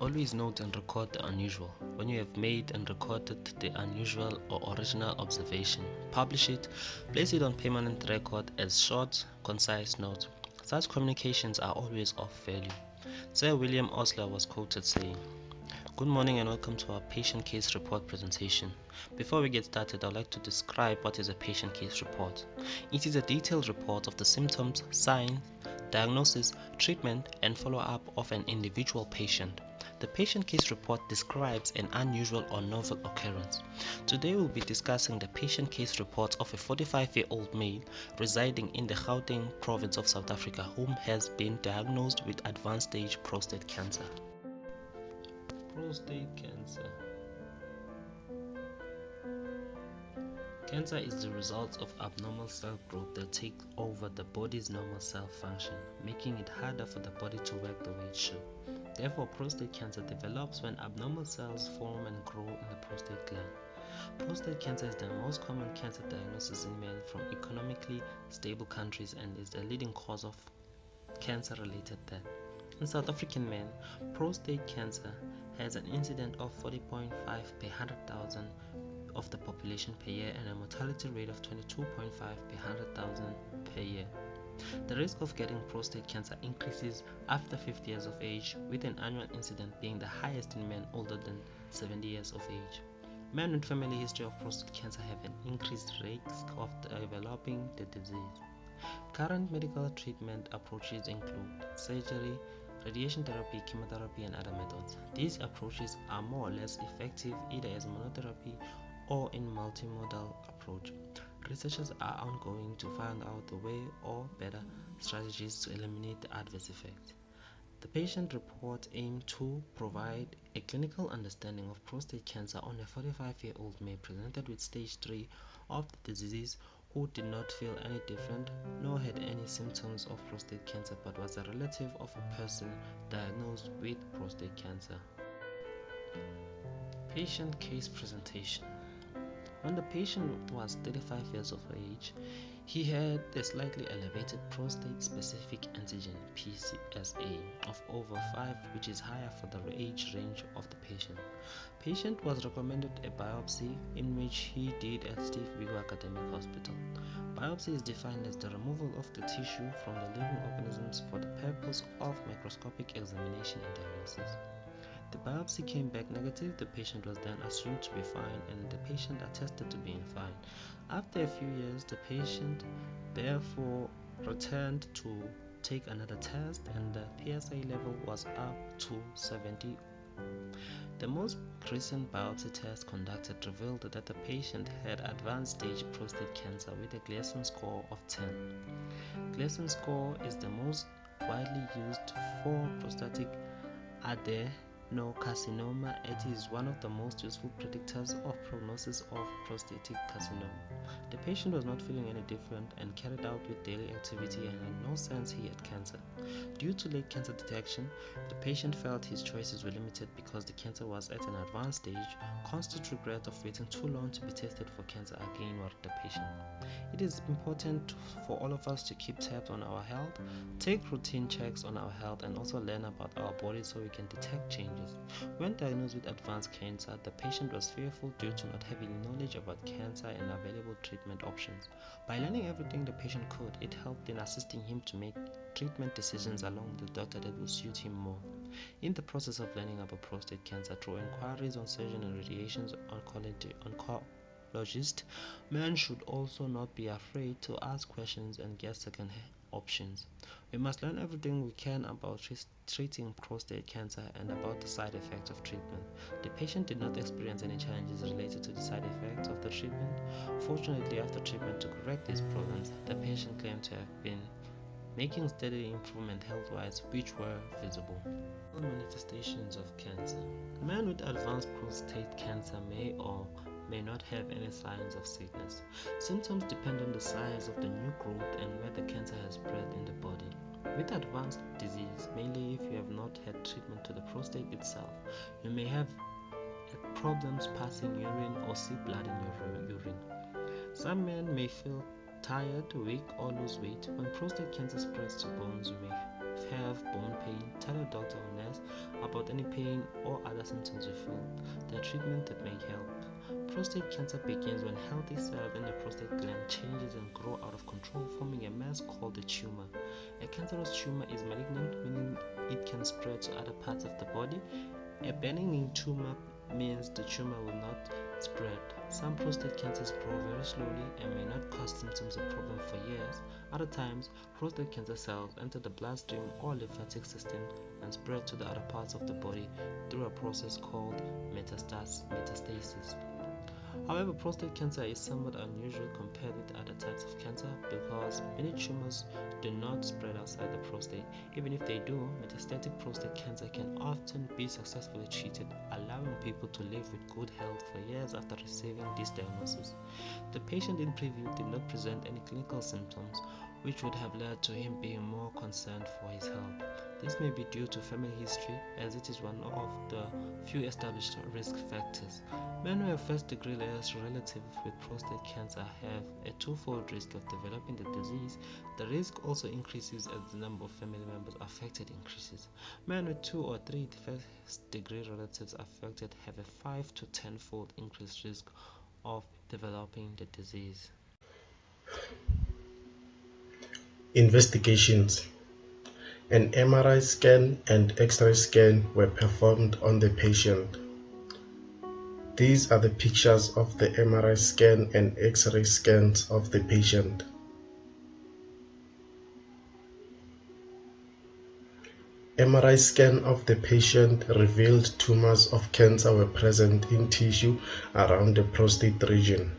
Always note and record the unusual. When you have made and recorded the unusual or original observation, publish it, place it on permanent record as short, concise notes. Such communications are always of value. Sir William Osler was quoted saying, "Good morning and welcome to our patient case report presentation. Before we get started, I'd like to describe what is a patient case report. It is a detailed report of the symptoms, signs, diagnosis, treatment, and follow-up of an individual patient. The patient case report describes an unusual or novel occurrence. Today we'll be discussing the patient case report of a 45-year-old male residing in the Gauteng province of South Africa who has been diagnosed with advanced stage prostate cancer." Prostate cancer. Cancer is the result of abnormal cell growth that take over the body's normal cell function, making it harder for the body to work the way it should. Therefore, prostate cancer develops when abnormal cells form and grow in the prostate gland. Prostate cancer is the most common cancer diagnosis in men from economically stable countries and is the leading cause of cancer-related death. In South African men, prostate cancer has an incidence of 40.5 per 100,000 of the population per year and a mortality rate of 22.5 per 100,000 per year. The risk of getting prostate cancer increases after 50 years of age, with an annual incidence being the highest in men older than 70 years of age. Men with family history of prostate cancer have an increased risk of developing the disease. Current medical treatment approaches include surgery, radiation therapy, chemotherapy, and other methods. These approaches are more or less effective either as monotherapy or in multimodal approach. Researchers are ongoing to find out the way or better strategies to eliminate the adverse effects. The patient report aimed to provide a clinical understanding of prostate cancer on a 45-year-old male presented with stage 3 of the disease who did not feel any different nor had any symptoms of prostate cancer but was a relative of a person diagnosed with prostate cancer. Patient case presentation. When the patient was 35 years of age, he had a slightly elevated prostate-specific antigen (PSA) of over 5, which is higher for the age range of the patient. Patient was recommended a biopsy, in which he did at Steve Biko Academic Hospital. Biopsy is defined as the removal of the tissue from the living organisms for the purpose of microscopic examination and diagnosis. The biopsy came back negative. The patient was then assumed to be fine and the patient attested to being fine. After a few years, the patient therefore returned to take another test and the PSA level was up to 70. The most recent biopsy test conducted revealed that the patient had advanced stage prostate cancer with a Gleason score of 10. Gleason score is the most widely used for prostatic adenocarcinoma. It is one of the most useful predictors of prognosis of prostatic carcinoma. The patient was not feeling any different and carried out with daily activity and had no sense he had cancer. Due to late cancer detection, the patient felt his choices were limited because the cancer was at an advanced stage. Constant regret of waiting too long to be tested for cancer again worried the patient. It is important for all of us to keep tabs on our health, take routine checks on our health, and also learn about our body so we can detect changes. When diagnosed with advanced cancer, the patient was fearful due to not having knowledge about cancer and available treatment options. By learning everything the patient could, it helped in assisting him to make treatment decisions along with the doctor that will suit him more. In the process of learning about prostate cancer through inquiries on surgeon and radiations oncologist, men should also not be afraid to ask questions and get second options. We must learn everything we can about treating prostate cancer and about the side effects of treatment. The patient did not experience any challenges related to the side effects of the treatment. Fortunately, after treatment to correct these problems, the patient claimed to have been making steady improvement health-wise, which were visible. Manifestations of cancer. Men with advanced prostate cancer may or may not have any signs of sickness. Symptoms depend on the size of the new growth and where the cancer has spread in the body. With advanced disease, mainly if you have not had treatment to the prostate itself, you may have problems passing urine or see blood in your urine. Some men may feel tired, weak, or lose weight. When prostate cancer spreads to bones, you may have bone pain. Tell your doctor or nurse about any pain or other symptoms you feel. There are treatments that may help. Prostate cancer begins when healthy cells in the prostate gland changes and grow out of control, forming a mass called a tumor. A cancerous tumor is malignant, meaning it can spread to other parts of the body. A benign tumor means the tumor will not spread. Some prostate cancers grow very slowly and may not cause symptoms or problems for years. Other times, prostate cancer cells enter the bloodstream or lymphatic system and spread to the other parts of the body through a process called metastasis. However, prostate cancer is somewhat unusual compared with other types of cancer because many tumors do not spread outside the prostate. Even if they do, metastatic prostate cancer can often be successfully treated, allowing people to live with good health for years after receiving this diagnosis. The patient in preview did not present any clinical symptoms, which would have led to him being more concerned for his health. This may be due to family history, as it is one of the few established risk factors. Men who have first-degree relatives with prostate cancer have a twofold risk of developing the disease. The risk also increases as the number of family members affected increases. Men with 2 or 3 first-degree relatives affected have a 5 to 10-fold increased risk of developing the disease. Investigations. An MRI scan and X-ray scan were performed on the patient. These are the pictures of the MRI scan and X-ray scans of the patient. MRI scan of the patient revealed tumors of cancer were present in tissue around the prostate region,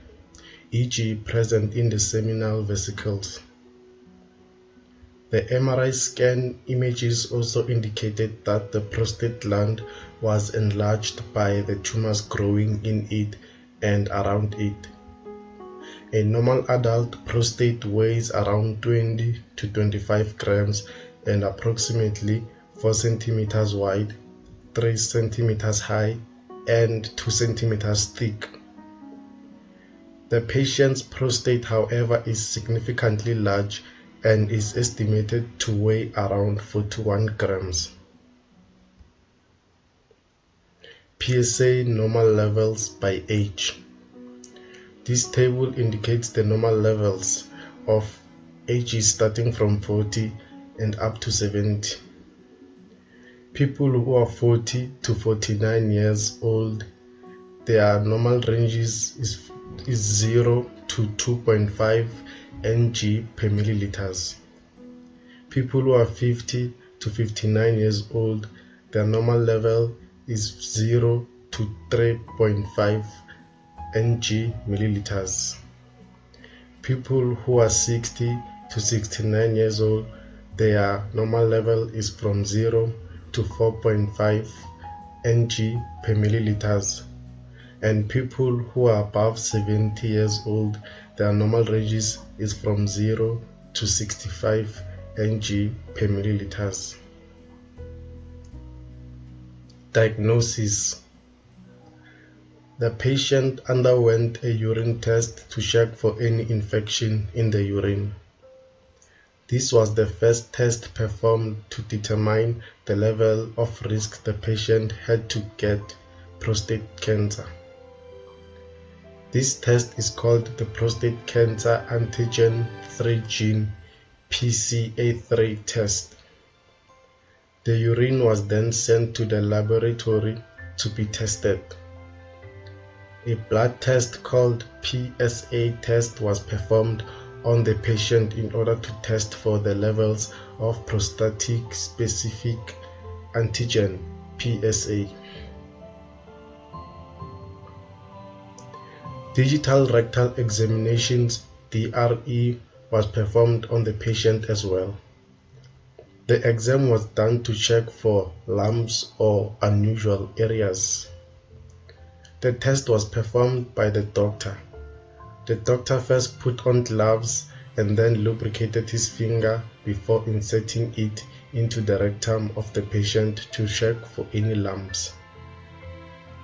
e.g. present in the seminal vesicles. The MRI scan images also indicated that the prostate gland was enlarged by the tumors growing in it and around it. A normal adult prostate weighs around 20 to 25 grams and approximately 4 centimeters wide, 3 centimeters high, and 2 centimeters thick. The patient's prostate, however, is significantly large and is estimated to weigh around 41 grams. PSA normal levels by age. This table indicates the normal levels of ages starting from 40 and up to 70. People who are 40 to 49 years old, their normal ranges is 0 to 2.5 Ng per milliliters. People who are 50 to 59 years old, their normal level is 0 to 3.5 Ng milliliters. People who are 60 to 69 years old, their normal level is from 0 to 4.5 Ng per milliliters. And people who are above 70 years old, their normal ranges is from 0 to 65 Ng per milliliters. Diagnosis. The patient underwent a urine test to check for any infection in the urine. This was the first test performed to determine the level of risk the patient had to get prostate cancer. This test is called the Prostate Cancer Antigen 3 Gene PCA3 test. The urine was then sent to the laboratory to be tested. A blood test called PSA test was performed on the patient in order to test for the levels of prostatic specific antigen PSA. Digital rectal examinations DRE was performed on the patient as well. The exam was done to check for lumps or unusual areas. The test was performed by the doctor. The doctor first put on gloves and then lubricated his finger before inserting it into the rectum of the patient to check for any lumps.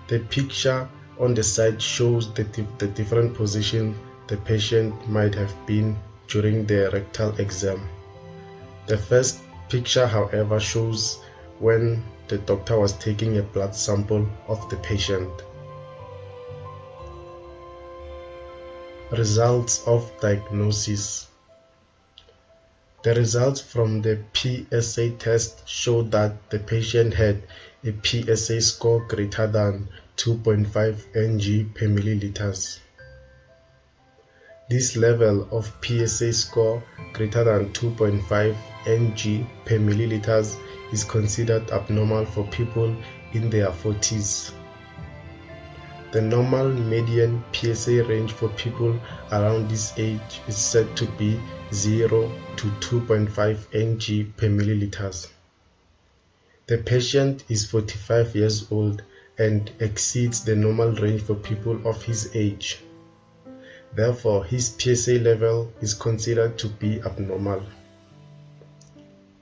The picture on the side shows the different positions the patient might have been during the rectal exam. The first picture, however, shows when the doctor was taking a blood sample of the patient. Results of diagnosis. The results from the PSA test showed that the patient had a PSA score greater than 2.5 Ng per milliliters. This level of PSA score greater than 2.5 Ng per milliliters is considered abnormal for people in their 40s. The normal median PSA range for people around this age is said to be 0 to 2.5 Ng per milliliters. The patient is 45 years old and exceeds the normal range for people of his age. Therefore, his PSA level is considered to be abnormal.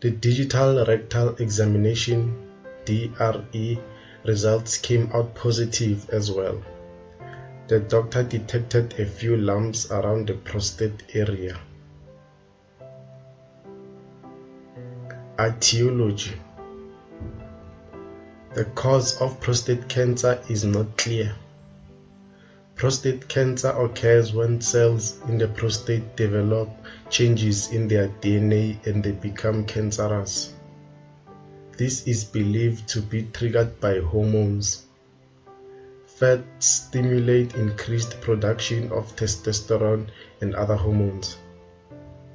The digital rectal examination (DRE) results came out positive as well. The doctor detected a few lumps around the prostate area. Etiology. The cause of prostate cancer is not clear. Prostate cancer occurs when cells in the prostate develop changes in their DNA and they become cancerous. This is believed to be triggered by hormones. Fats stimulate increased production of testosterone and other hormones.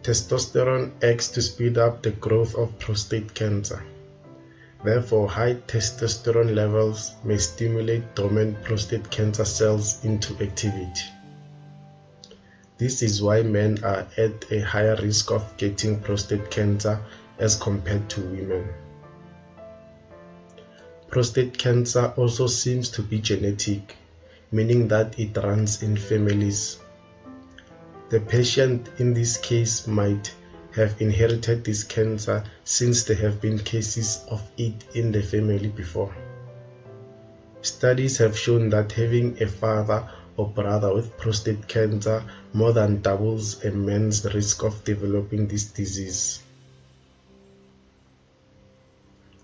Testosterone acts to speed up the growth of prostate cancer. Therefore, high testosterone levels may stimulate dormant prostate cancer cells into activity. This is why men are at a higher risk of getting prostate cancer as compared to women. Prostate cancer also seems to be genetic, meaning that it runs in families. The patient in this case might have inherited this cancer since there have been cases of it in the family before. Studies have shown that having a father or brother with prostate cancer more than doubles a man's risk of developing this disease.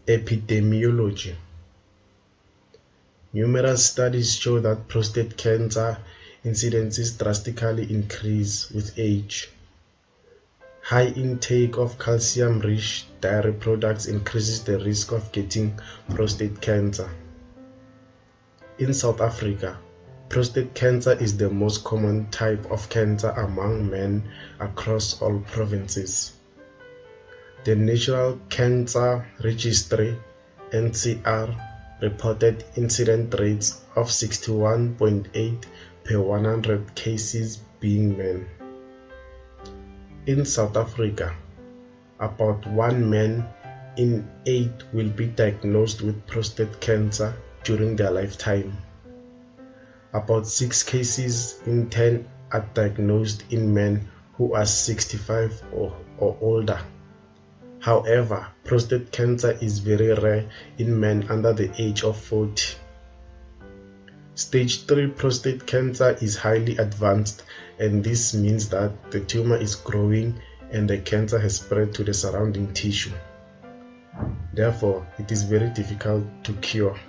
Epidemiology. Numerous studies show that prostate cancer incidences drastically increase with age. High intake of calcium-rich dairy products increases the risk of getting prostate cancer. In South Africa, prostate cancer is the most common type of cancer among men across all provinces. The National Cancer Registry (NCR) reported incident rates of 61.8 per 100 cases being men. In South Africa, about 1 man in 8 will be diagnosed with prostate cancer during their lifetime. About 6 cases in 10 are diagnosed in men who are 65 or older. However, prostate cancer is very rare in men under the age of 40. Stage 3 prostate cancer is highly advanced, and this means that the tumor is growing and the cancer has spread to the surrounding tissue. Therefore, it is very difficult to cure.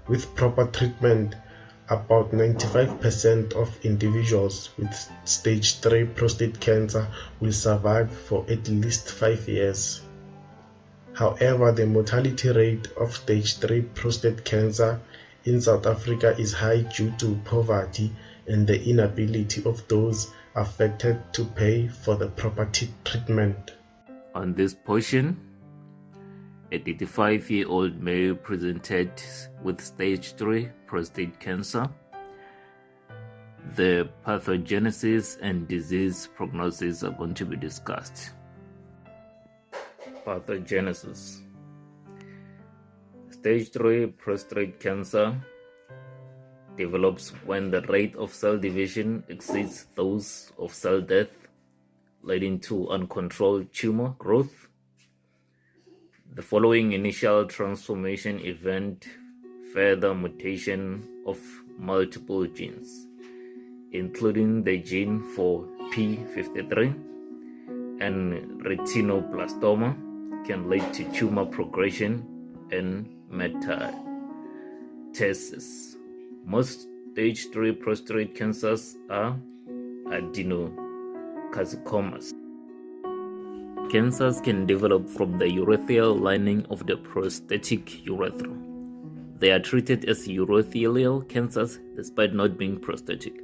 With proper treatment, about 95% of individuals with stage 3 prostate cancer will survive for at least 5 years. However, the mortality rate of stage 3 prostate cancer in South Africa is high due to poverty and the inability of those affected to pay for the proper treatment. On this portion, a 35-year-old male presented with stage 3 prostate cancer. The pathogenesis and disease prognosis are going to be discussed. Pathogenesis. Stage 3 prostate cancer develops when the rate of cell division exceeds those of cell death, leading to uncontrolled tumor growth. The following initial transformation event, further mutation of multiple genes, including the gene for p53 and retinoblastoma, can lead to tumor progression and metastasis. Most stage 3 prostate cancers are adenocarcinomas. Cancers can develop from the urethral lining of the prostatic urethra. They are treated as urothelial cancers despite not being prostatic.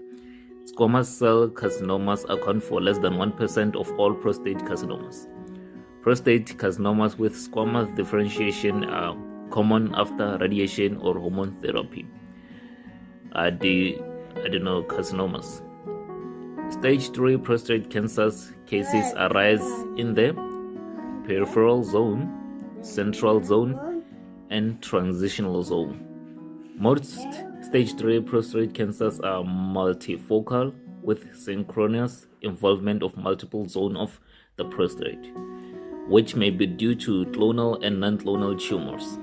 Squamous cell carcinomas account for less than 1% of all prostate carcinomas. Prostate carcinomas with squamous differentiation are common after radiation or hormone therapy. Adenocarcinomas. Stage 3 prostate cancers cases arise in the peripheral zone, central zone, and transitional zone. Most stage 3 prostate cancers are multifocal with synchronous involvement of multiple zones of the prostate, which may be due to clonal and non-clonal tumors.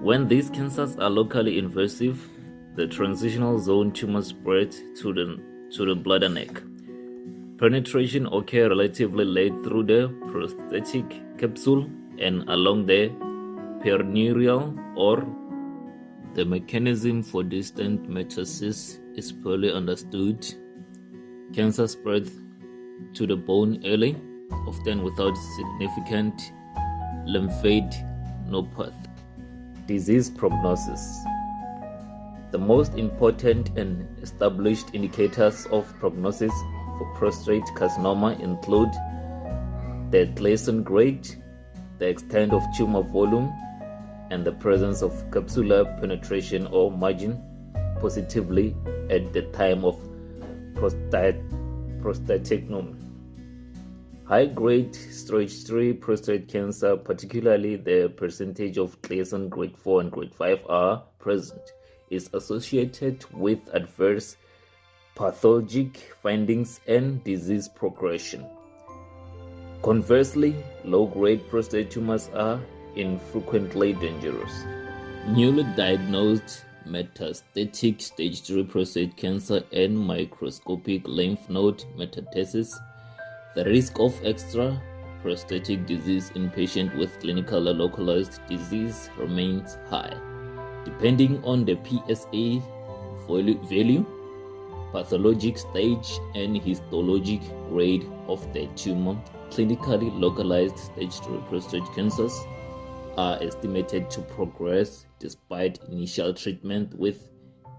When these cancers are locally invasive, the transitional zone tumors spread to the bladder neck. Penetration occurs relatively late through the prostatic capsule and along the perineal or the mechanism for distant metastasis is poorly understood. Cancer spreads to the bone early, often without significant lymphadenopathy. Disease prognosis. The most important and established indicators of prognosis for prostate carcinoma include the Gleason grade, the extent of tumor volume, and the presence of capsular penetration or margin positively at the time of prostatectomy. High-grade stage 3 prostate cancer, particularly the percentage of Gleason grade 4 and grade 5 are present, is associated with adverse pathologic findings and disease progression. Conversely, low-grade prostate tumors are infrequently dangerous. Newly diagnosed metastatic stage 3 prostate cancer and microscopic lymph node metastasis, the risk of extra prostatic disease in patients with clinically localized disease remains high. Depending on the PSA value, pathologic stage, and histologic grade of the tumor, clinically localized stage 3 prostate cancers are estimated to progress despite initial treatment with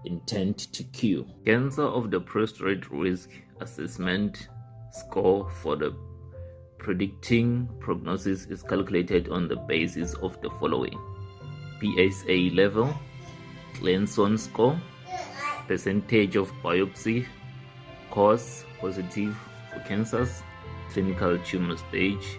intent to cure. Cancer of the prostate risk assessment score for the predicting prognosis is calculated on the basis of the following: PSA level, Gleason score, percentage of biopsy cause positive for cancers, clinical tumor stage,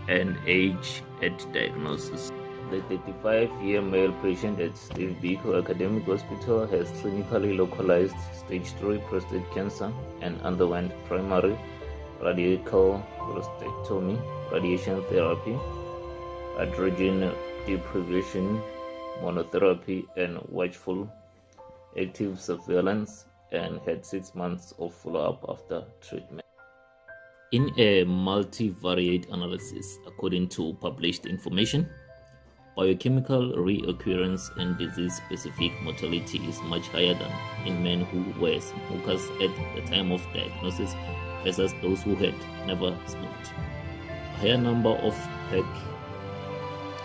and age at diagnosis. The 35-year male patient at Steve Biko Academic Hospital has clinically localized stage 3 prostate cancer and underwent primary radical prostatectomy, radiation therapy, androgen deprivation, monotherapy, and watchful active surveillance, and had 6 months of follow-up after treatment. In a multivariate analysis, according to published information, biochemical reoccurrence and disease-specific mortality is much higher than in men who were smokers at the time of diagnosis versus those who had never smoked. A higher number of PEG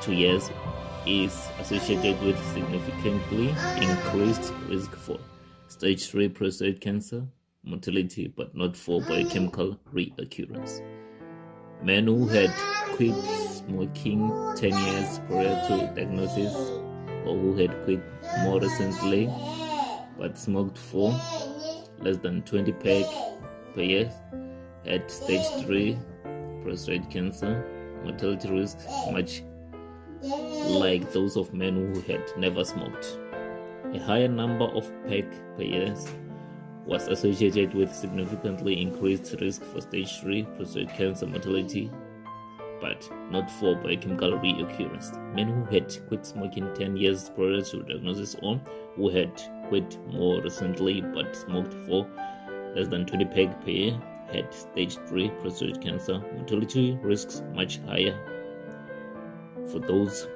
2 years is associated with significantly increased risk for stage 3 prostate cancer mortality, but not for biochemical reoccurrence. Men who had quit smoking 10 years prior to diagnosis, or who had quit more recently but smoked for less than 20 peg per year, had stage 3 prostate cancer mortality risk much like those of men who had never smoked. A higher number of peg per year was associated with significantly increased risk for stage 3 prostate cancer mortality, but not for biochemical reoccurrence. Men who had quit smoking 10 years prior to diagnosis, or who had quit more recently but smoked for less than 20 peg per year, had stage 3 prostate cancer mortality risks much higher for those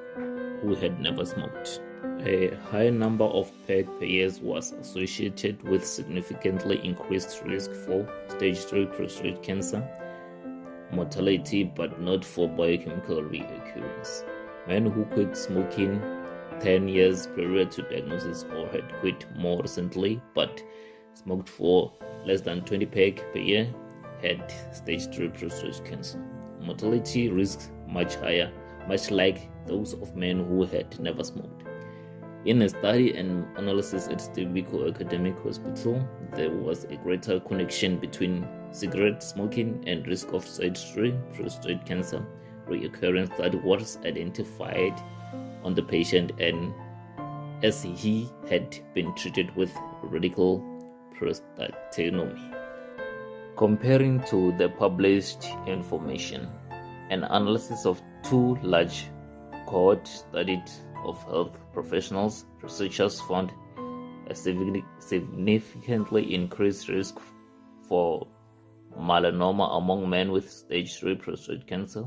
who had never smoked. A high number of peg payers was associated with significantly increased risk for stage 3 prostate cancer mortality, but not for biochemical reoccurrence. Men who quit smoking 10 years prior to diagnosis or had quit more recently but smoked for less than 20 peg per year had stage 3 prostate cancer. Mortality risks much higher, much like those of men who had never smoked. In a study and analysis at Steviko Academic Hospital, there was a greater connection between cigarette smoking and risk of stage 3 prostate cancer reoccurrence that was identified on the patient and as he had been treated with radical prostatectomy. Comparing to the published information, an analysis of 2 large cohort studies of health professionals, researchers found a significantly increased risk for melanoma among men with stage 3 prostate cancer.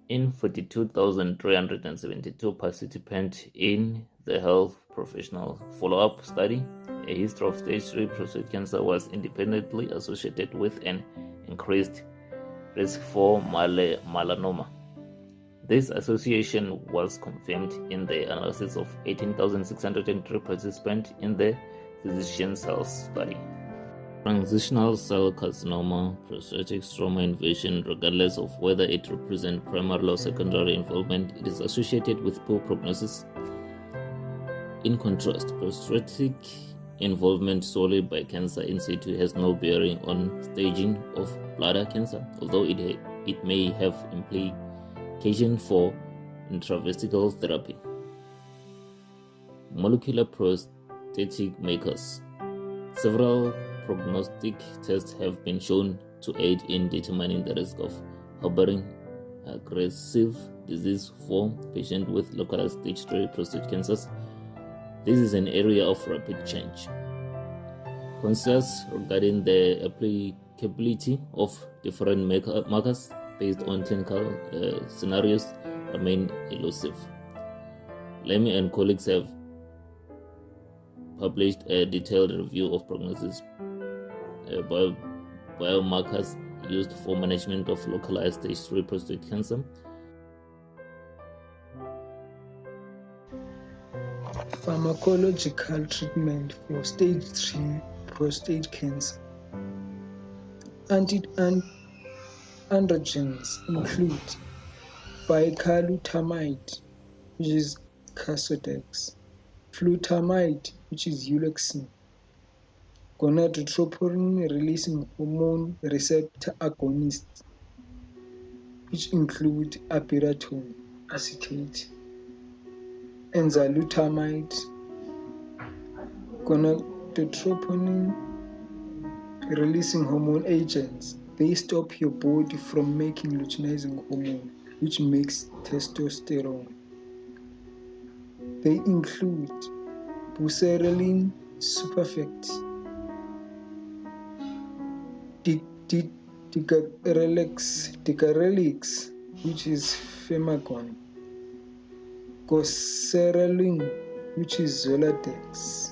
In 42,372 participants in the health professional follow-up study, a history of stage 3 prostate cancer was independently associated with an increased risk for melanoma. This association was confirmed in the analysis of 18,603 participants in the physician cells study. Transitional cell carcinoma, prostatic stroma invasion, regardless of whether it represents primary or secondary involvement, it is associated with poor prognosis. In contrast, prostatic involvement solely by cancer in situ has no bearing on staging of bladder cancer, although it may have implication for intravesical therapy. Molecular prostatic markers. Several prognostic tests have been shown to aid in determining the risk of harboring aggressive disease for patients with localized stage 3 prostate cancers. This is an area of rapid change. Concerns regarding the applicability of different markers based on clinical scenarios remain elusive. Lemmy and colleagues have published a detailed review of prognosis biomarkers used for management of localized stage 3 prostate cancer. Pharmacological treatment for stage 3 prostate cancer. Androgens include bicalutamide, which is Casodex, flutamide, which is Ulexin, gonadotropin releasing hormone receptor agonists, which include abiraterone acetate, enzalutamide, gonadotropin releasing hormone agents. They stop your body from making luteinizing hormone, which makes testosterone. They include buserelin superfect, dicarelix, which is Femagon, goserelin, which is Zoladex.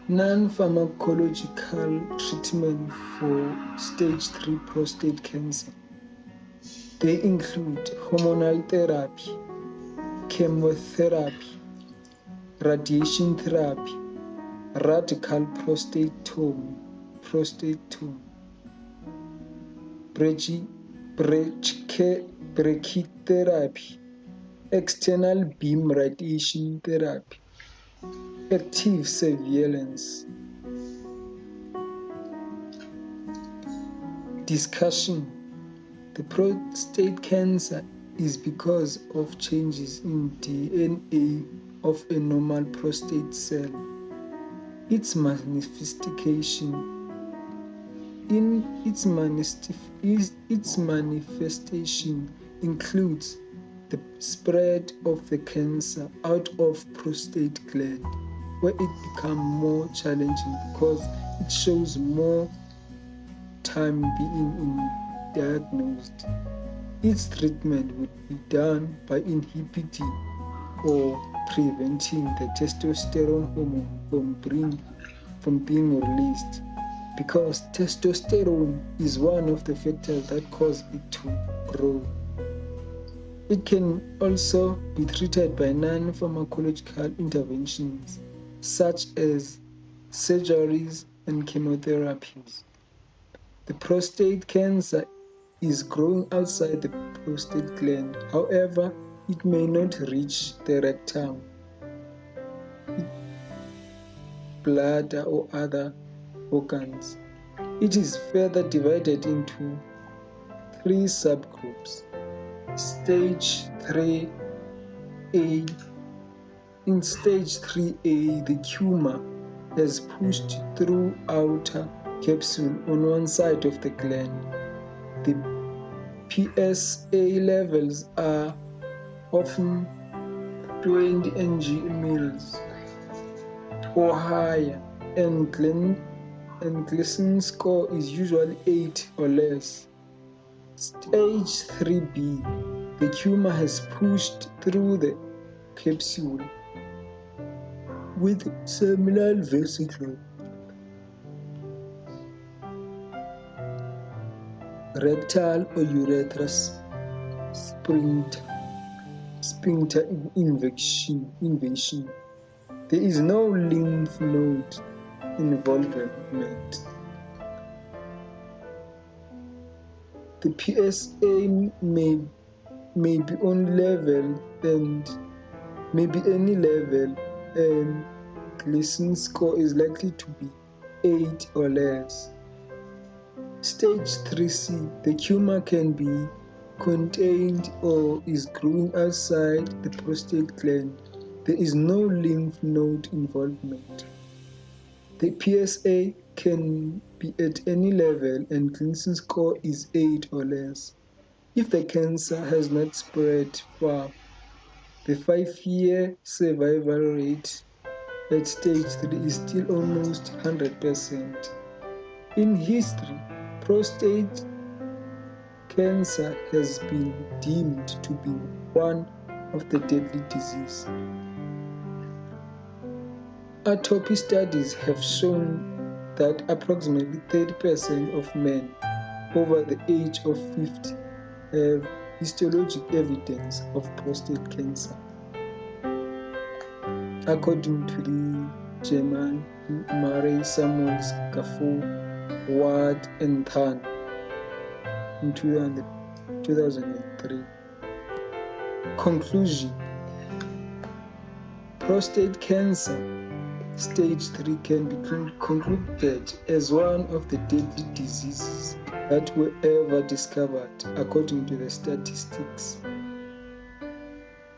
Non-pharmacological treatment for stage 3 prostate cancer. They include hormonal therapy, chemotherapy, radiation therapy, radical prostatectomy, brachytherapy, external beam radiation therapy, active surveillance. Discussion. The prostate cancer is because of changes in DNA of a normal prostate cell. Its manifestation includes the spread of the cancer out of prostate gland, where it becomes more challenging because it shows more time being diagnosed. Its treatment would be done by inhibiting or preventing the testosterone hormone from being released, because testosterone is one of the factors that cause it to grow. It can also be treated by non-pharmacological interventions such as surgeries and chemotherapies. The prostate cancer is growing outside the prostate gland. However, it may not reach the rectum, bladder, or other organs. It is further divided into 3 subgroups. Stage 3A. In stage 3A, the tumor has pushed through outer capsule on one side of the gland. The PSA levels are often 20 ng/mL or higher, and Gleason score is usually 8 or less. Stage 3B, the tumor has pushed through the capsule with seminal vesicle, rectal or urethral sphincter invasion. There is no lymph node involvement. The PSA may be on level and may be any level, and Gleason score is likely to be 8 or less. Stage 3C, the tumor can be contained or is growing outside the prostate gland. There is no lymph node involvement. The PSA can be at any level and Gleason score is 8 or less. If the cancer has not spread far, the 5-year survival rate at stage 3 is still almost 100%. In history, prostate cancer has been deemed to be one of the deadly diseases. Autopsy studies have shown that approximately 30% of men over the age of 50 have histologic evidence of prostate cancer, according to the German Murray, Samuels, Gafford, Ward, and Tan in 2003. Conclusion: prostate cancer stage 3 can be concluded as one of the deadly diseases that were ever discovered, according to the statistics.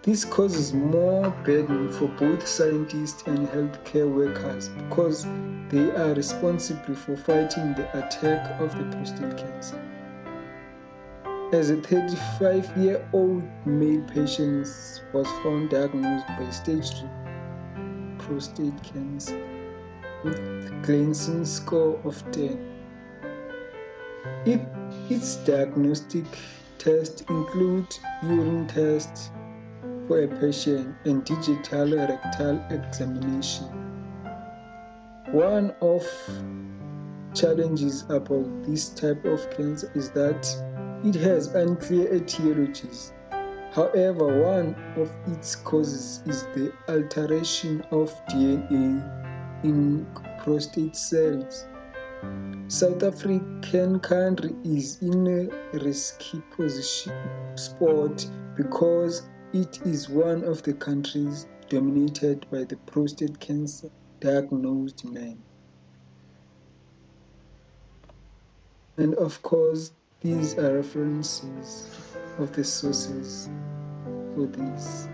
This causes more burden for both scientists and healthcare workers because they are responsible for fighting the attack of the prostate cancer. As a 35-year-old male patient was found diagnosed by stage 3 prostate cancer with Gleason score of 10. Its diagnostic tests include urine tests for a patient and digital rectal examination. One of challenges about this type of cancer is that it has unclear etiologies. However, one of its causes is the alteration of DNA in prostate cells. South African country is in a risky spot because it is one of the countries dominated by the prostate cancer diagnosed men. And of course, these are references of the sources for this.